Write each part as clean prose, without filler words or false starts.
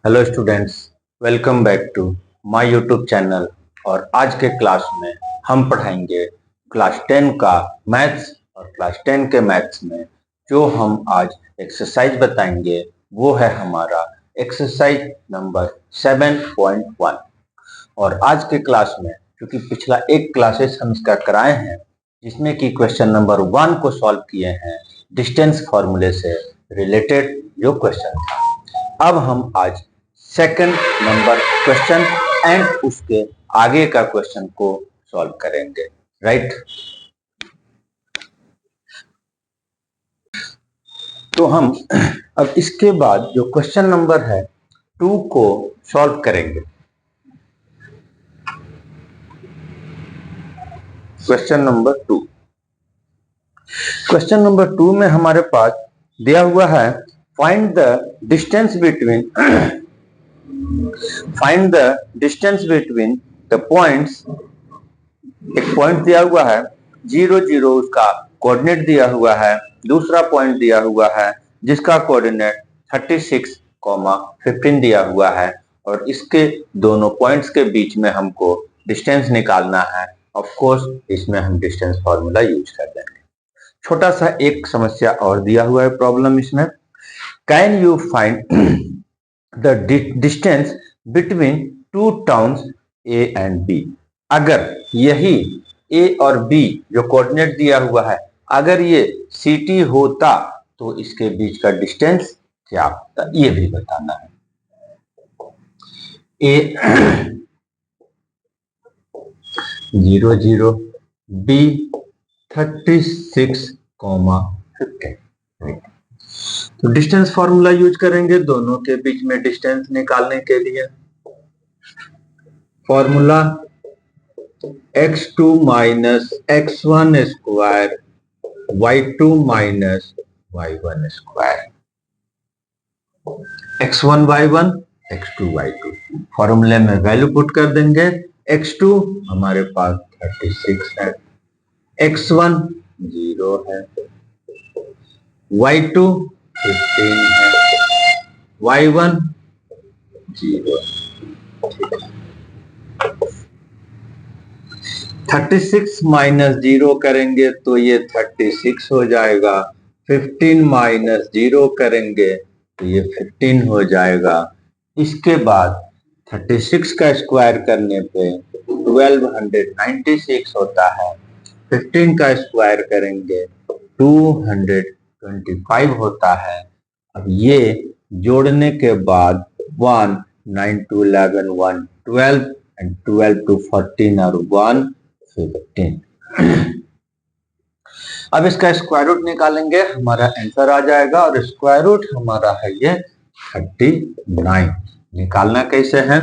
Hello students, welcome back to my YouTube channel. और आज के क्लास में हम पढ़ाएंगे क्लास 10 का मैथ्स। और क्लास 10 के मैथ्स में जो हम आज एक्सरसाइज बताएंगे वो है हमारा एक्सरसाइज नंबर 7.1। और आज के क्लास में क्योंकि पिछला एक क्लासेस हम इसका कराए हैं जिसमें कि क्वेश्चन नंबर 1 को सॉल्व किए हैं डिस्टेंस फॉर्मूले से रिलेटेड जो क्वेश्चन था। अब हम आज सेकंड नंबर क्वेश्चन एंड उसके आगे का क्वेश्चन को सॉल्व करेंगे, राइट। तो हम अब इसके बाद जो क्वेश्चन नंबर है 2 को सॉल्व करेंगे। क्वेश्चन नंबर 2 में हमारे पास दिया हुआ है find the distance between the points. एक पॉइंट दिया हुआ है 0 0, उसका कोऑर्डिनेट दिया हुआ है। दूसरा पॉइंट दिया हुआ है जिसका कोऑर्डिनेट 36, 15 दिया हुआ है। और इसके दोनों पॉइंट्स के बीच में हमको डिस्टेंस निकालना है। ऑफ कोर्स इसमें हम डिस्टेंस फॉर्मूला यूज कर देंगे। छोटा सा एक समस्या और दिया हुआ है प्रॉब्लम इसमें। Can you find the distance between two towns A and B. अगर यही ए और बी जो कोऑर्डिनेट दिया हुआ है अगर ये सिटी होता तो इसके बीच का डिस्टेंस क्या होता ये भी बताना है। ए 0 0, बी 36, 15। तो डिस्टेंस फॉर्मूला यूज करेंगे दोनों के बीच में डिस्टेंस निकालने के लिए। Formula x2 minus x1 square y2 minus y1 square. x1 y1, x2 y2। फॉर्मूले में वैल्यू पुट कर देंगे। x2 हमारे पास 36 है, x1 0 है, y2 15 है, y1 0 है। 36 माइनस 0 करेंगे तो ये 36 हो जाएगा। 15 माइनस 0 करेंगे तो ये 15 हो जाएगा। इसके बाद 36 का स्क्वायर करने पे 1296 होता है। 15 का स्क्वायर करेंगे 225 होता है। अब ये जोड़ने के बाद 1 9 to 11 112 and 12 to 14 और 115। अब इसका स्क्वायर रूट निकालेंगे, हमारा आंसर आ जाएगा। और स्क्वायर रूट हमारा है ये 39। निकालना कैसे है?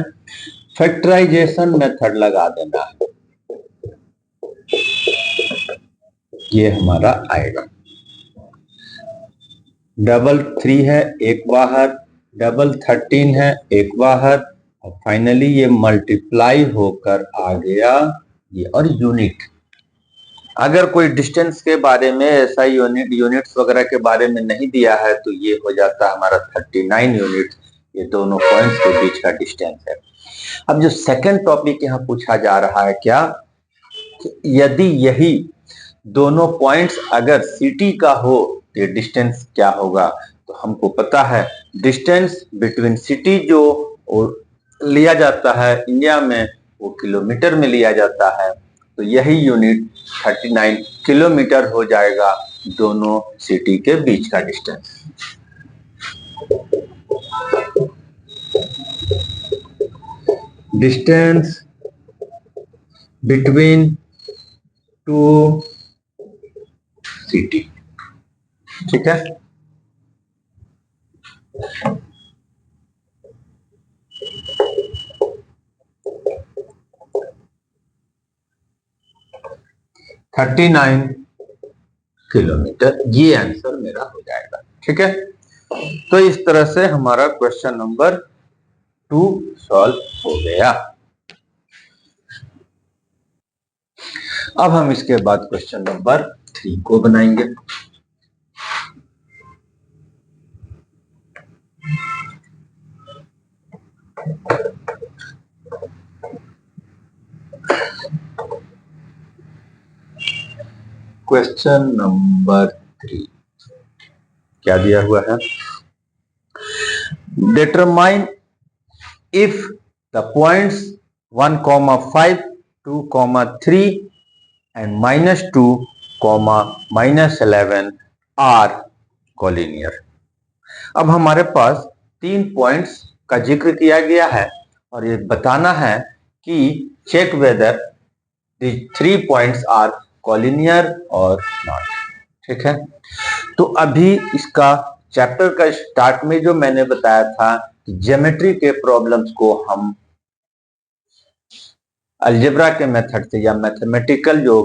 फैक्टराइजेशन मेथड लगा देना है, ये हमारा आएगा। डबल 3 है एक बाहर, डबल 13 है एक बाहर, और फाइनली ये मल्टीप्लाई होकर आ गया ये। और यूनिट, अगर कोई डिस्टेंस के बारे में ऐसा यूनिट्स वगैरह के बारे में नहीं दिया है तो ये हो जाता है हमारा 39 यूनिट। ये दोनों पॉइंट्स के बीच का डिस्टेंस है। अब जो सेकंड टॉपिक यहाँ पूछा जा रहा है क्या, यदि यही दोनों पॉइंट्स अगर सिटी का हो तो ये डिस्टेंस क्या होगा। तो हमको पता है डिस्टेंस बिटवीन सिटी जो लिया जाता है इंडिया में वो किलोमीटर में लिया जाता है। तो यही यूनिट 39 किलोमीटर हो जाएगा दोनों सिटी के बीच का distance. Distance between to city, ठीक है। थर्टी 39 किलोमीटर, ये आंसर मेरा हो जाएगा, ठीक है। तो इस तरह से हमारा क्वेश्चन नंबर 2 सॉल्व हो गया। अब हम इसके बाद क्वेश्चन नंबर 3 को बनाएंगे। क्वेश्चन नंबर 3 क्या दिया हुआ है? Determine if the points 1,5, 2,3 and -2, -11 are collinear. अब हमारे पास 3 पॉइंट्स का जिक्र किया गया है और ये बताना है कि check whether the 3 points are collinear और नॉट। ठीक है, तो अभी इसका चैप्टर का स्टार्ट में जो मैंने बताया था कि ज्योमेट्री के प्रॉब्लम्स को हम अलजेब्रा के मेथड से या मैथमेटिकल जो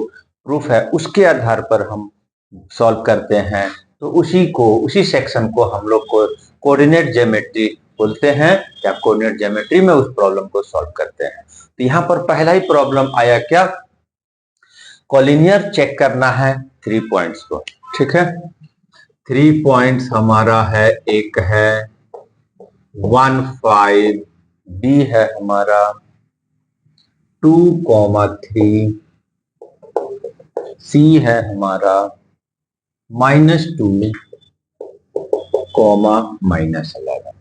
प्रूफ है उसके आधार पर हम सॉल्व करते हैं, तो उसी सेक्शन को हम लोग को कोऑर्डिनेट ज्योमेट्री बोलते हैं या कोऑर्डिनेट ज्योमेट्री में उस प्रॉब्लम को सॉल्व करते हैं। तो यहाँ पर पहला ही प्रॉब्लम आया क्या? कोलिनियर चेक करना है 3 पॉइंट्स को। ठीक है, 3 पॉइंट्स हमारा है, एक है 1, 5, बी है हमारा 2,3, सी है हमारा -2, -11।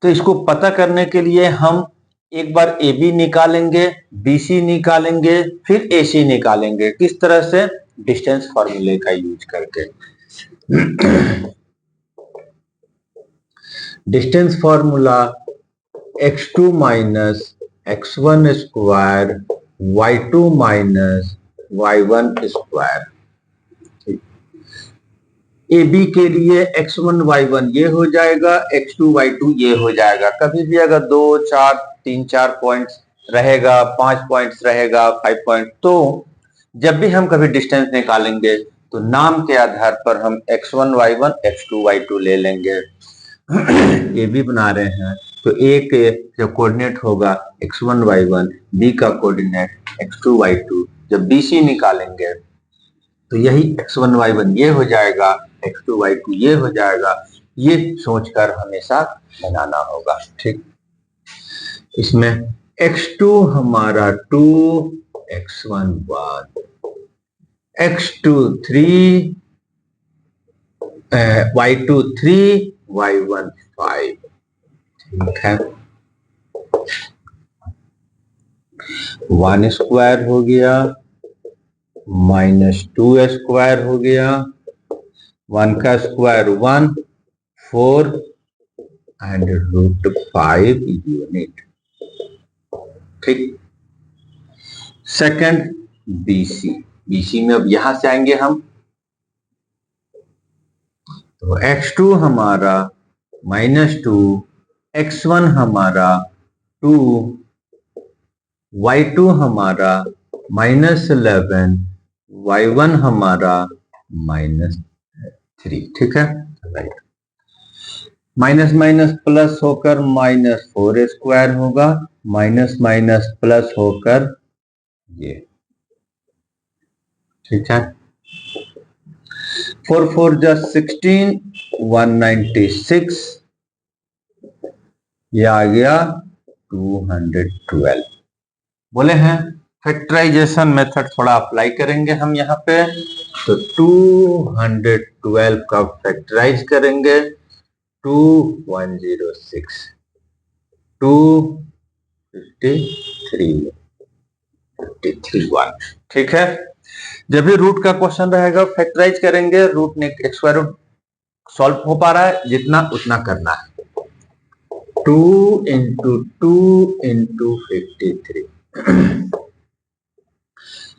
तो इसको पता करने के लिए हम एक बार ए बी निकालेंगे, बी सी निकालेंगे, फिर ए सी निकालेंगे। किस तरह से? डिस्टेंस फॉर्मूले का यूज करके। Distance formula x2 minus x1 square y2 minus y1 square. A B के लिए x1 y1 ये हो जाएगा, x2 y2 ये हो जाएगा। कभी भी अगर 2, 4, 3, 4 पॉइंट्स रहेगा, 5 पॉइंट्स रहेगा, 5 पॉइंट, तो जब भी हम कभी डिस्टेंस निकालेंगे तो नाम के आधार पर हम x1 y1 x2 y2 ले लेंगे। ए बी बना रहे हैं तो ए के जो कोऑर्डिनेट होगा x1 y1, बी का कोऑर्डिनेट x2 y2। जब बी सी निकालेंगे तो यही x1 y1 ये हो जाएगा, x2 y2 ये हो जाएगा। ये सोचकर हमेशा बनाना होगा। ठीक, इसमें x2 हमारा 2, x1 1, x2 3, y2 3, y1 5। ठीक है, 1 स्क्वायर हो गया, -2 स्क्वायर हो गया, 1 का स्क्वायर 1, 4 एंड √5 यूनिट। ठीक, सेकंड बीसी। बीसी में अब यहां से आएंगे हम, तो x2 हमारा -2, x1 हमारा 2, y2 हमारा -11, y1 हमारा -3। ठीक है, राइट। माइनस माइनस प्लस होकर -4 स्क्वायर होगा, माइनस माइनस प्लस होकर ये। ठीक है, 4 4 जा 16, 196, ये आ गया 212। बोले हैं फैक्टराइजेशन मेथड थोड़ा अप्लाई करेंगे हम यहाँ पे, तो 212 का फैक्टराइज करेंगे 2106, 253 ठीक है। जब भी रूट का क्वेश्चन रहेगा फैक्टराइज करेंगे, रूट ने स्क्वायर रूट सॉल्व हो पा रहा है जितना उतना करना है। 2 × 2 × 53,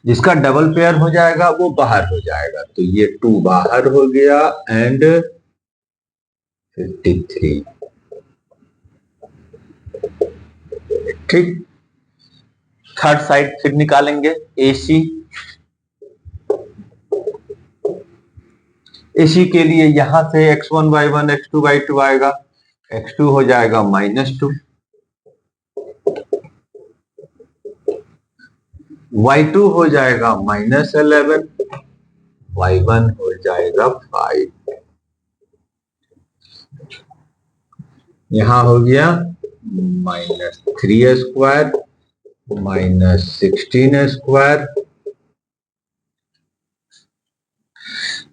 जिसका डबल पेयर हो जाएगा वो बाहर हो जाएगा, तो ये 2 बाहर हो गया एंड 53। ठीक, थर्ड साइड फिर निकालेंगे AC। AC के लिए यहां से x1 y1 x2 y2 आएगा, x2 हो जाएगा -2, y2 हो जाएगा -11, y1 हो जाएगा 5। यहां हो गया -3 स्क्वायर, -16 स्क्वायर,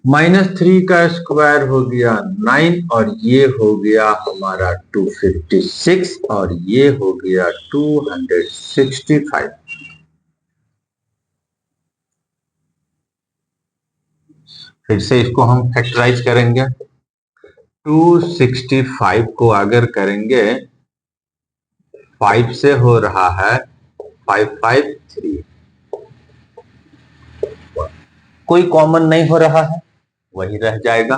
-3 का स्क्वायर हो गया 9 और ये हो गया हमारा 256 और ये हो गया 265। फिर से इसको हम फैक्टराइज करेंगे। 265 को अगर करेंगे 5 से हो रहा है 553, कोई कॉमन नहीं हो रहा है, वही रह जाएगा।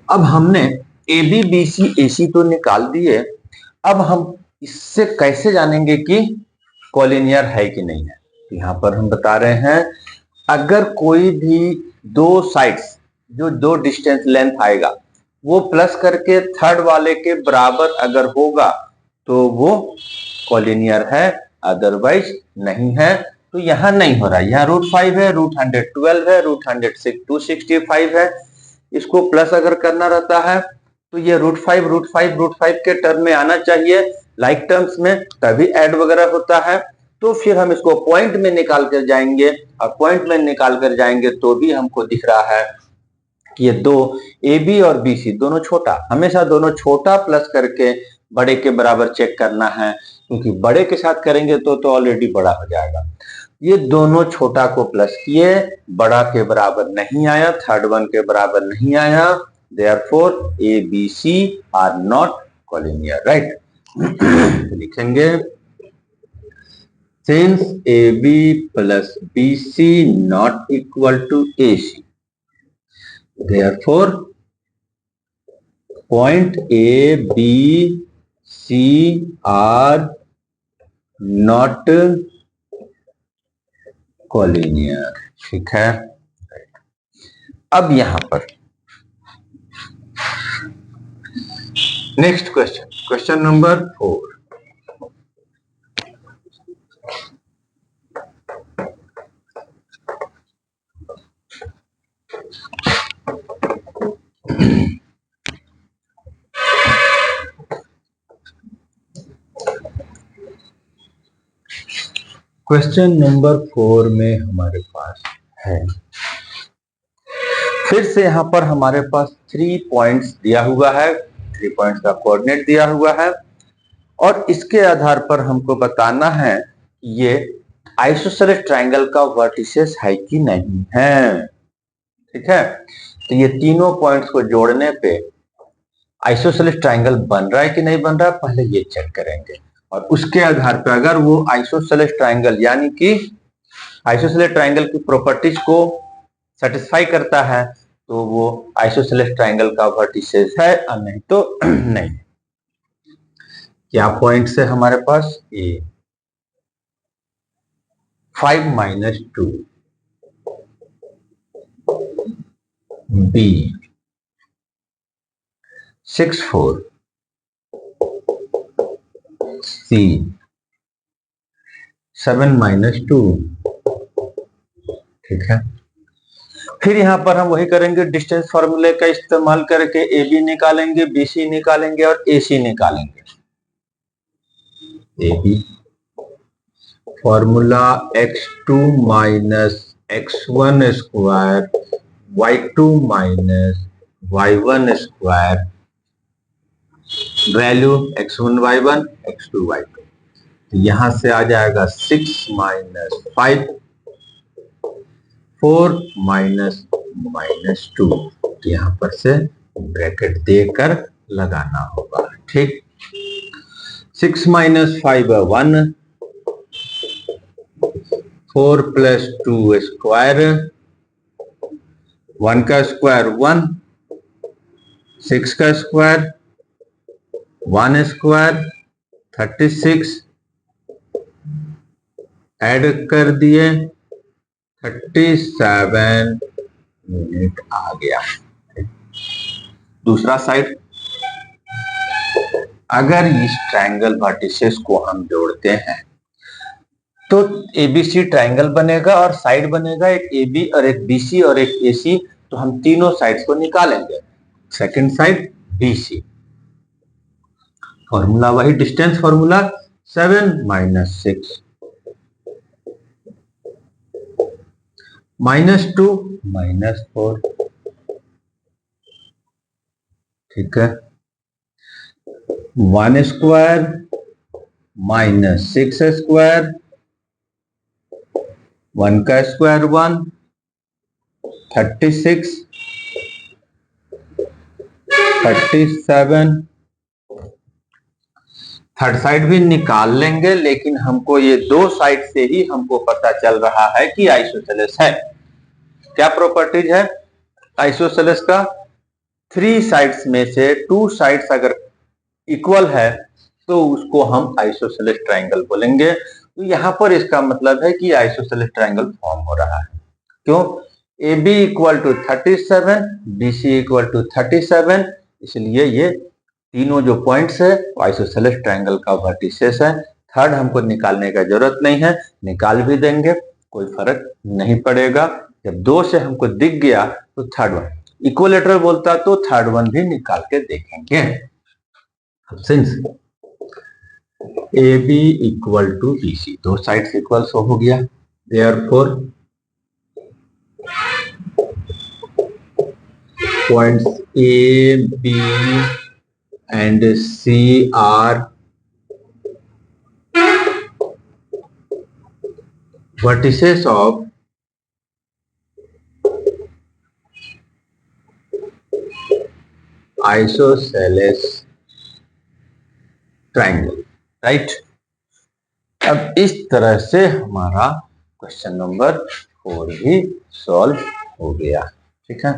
अब हमने ए बी बी सी ए सी तो निकाल दिए। अब हम इससे कैसे जानेंगे कि कॉलिनियर है कि नहीं है? यहां पर हम बता रहे हैं, अगर कोई भी दो साइड्स जो दो डिस्टेंस लेंथ आएगा वो प्लस करके थर्ड वाले के बराबर अगर होगा तो वो कॉलिनियर है, अदरवाइज नहीं है। तो यहां नहीं हो रहा है, यहाँ √5 है, √112 है, √106 265 है। इसको प्लस अगर करना रहता है तो ये √5 के टर्म में आना चाहिए, लाइक टर्म्स में, तभी ऐड वगैरह होता है। तो फिर हम इसको पॉइंट में निकाल कर जाएंगे और पॉइंट में निकाल कर जाएंगे तो भी हमको दिख रहा है कि ये दो ए बी और बी सी दोनों छोटा, हमेशा दोनों छोटा प्लस करके बड़े के बराबर चेक करना है, क्योंकि बड़े के साथ करेंगे तो ऑलरेडी बड़ा हो जाएगा। ये दोनों छोटा को प्लस किए, बड़ा के बराबर नहीं आया, थर्ड वन के बराबर नहीं आया, therefore A B C are not collinear, right. लिखेंगे since AB plus BC not equal to AC, therefore point A, B, C are not collinear। ठीक है, अब यहां पर next question number 4। Question number 4 में हमारे पास है, फिर से यहां पर हमारे पास 3 पॉइंट्स दिया हुआ है, 3 पॉइंट्स का कोऑर्डिनेट दिया हुआ है और इसके आधार पर हमको बताना है ये आइसोसेलेस ट्रायंगल का वर्टिसेस है कि नहीं है। ठीक है, तो ये तीनों पॉइंट्स को जोड़ने पे आइसोसेलेस ट्रायंगल बन रहा है कि नहीं बन रहा है, पहले ये चेक करेंगे और उसके आधार पर अगर वो आइसोसेलेस ट्रायंगल यानी कि आइसोसेलेस ट्रायंगल की प्रॉपर्टीज को सेटिस्फाई करता है तो वो आइसोसेलेस ट्रायंगल का वर्टिसेस है और नहीं तो नहीं। क्या पॉइंट्स है हमारे पास? ए 5 - 2, बी 6 4, सी 7 - 2। ठीक है, फिर यहां पर हम वही करेंगे, डिस्टेंस फॉर्मूले का इस्तेमाल करके ए बी निकालेंगे, बी सी निकालेंगे और ए सी निकालेंगे। A B formula x2 - x1 square y2 - y1 square, value x1 y1 x2 y2, तो यहां से आ जाएगा 6 - 5 4 - -2, तो यहां पर से ब्रैकेट देकर लगाना होगा। ठीक, 6 - 5 1, 4 + 2 स्क्वायर, 1 का स्क्वायर 1, 6 का स्क्वायर 1 स्क्वायर 36, ऐड कर दिए 37 मिनट आ गया। दूसरा साइड, अगर इस ट्रायंगल वर्टिसेस को हम जोड़ते हैं तो एबीसी ट्रायंगल बनेगा और साइड बनेगा एक एबी और एक बीसी और एक एसी, तो हम तीनों साइड्स को निकालेंगे। सेकंड साइड बीसी, फॉर्मूला वही डिस्टेंस फॉर्मूला 7 - 6 -2 -4, ठीक है। 1 स्क्वायर -6 स्क्वायर, 1 का स्क्वायर 1, 36, 37, थर्ड साइड भी निकाल लेंगे, लेकिन हमको ये दो साइड से ही हमको पता चल रहा है कि आइसोसेलेस है। क्या प्रॉपर्टीज है आइसोसेलेस का? 3 साइड्स में से 2 साइड्स अगर इक्वल है तो उसको हम आइसोसेलेस ट्रायंगल बोलेंगे। तो यहां पर इसका मतलब है कि आइसोसेलेस ट्रायंगल फॉर्म हो रहा है। क्यों? AB equal to 37, BC equal to 37, इसलिए ये तीनों जो पॉइंट्स है आइसोसेलेस ट्रायंगल का वर्टिसेस है। थर्ड हमको निकालने का जरूरत नहीं है, निकाल भी देंगे, कोई फर्क नहीं पड़ेगा। जब 2 से हमको दिख गया तो थर्ड वन इक्विलेटरल बोलता तो थर्ड वन भी निकाल के देखेंगे। Since AB equal to BC, दो साइड्स इक्वल हो गया, therefore points A, B and C are vertices of isosceles triangle, right. अब इस तरह से हमारा क्वेश्चन नंबर 4 भी सॉल्व हो गया, ठीक है।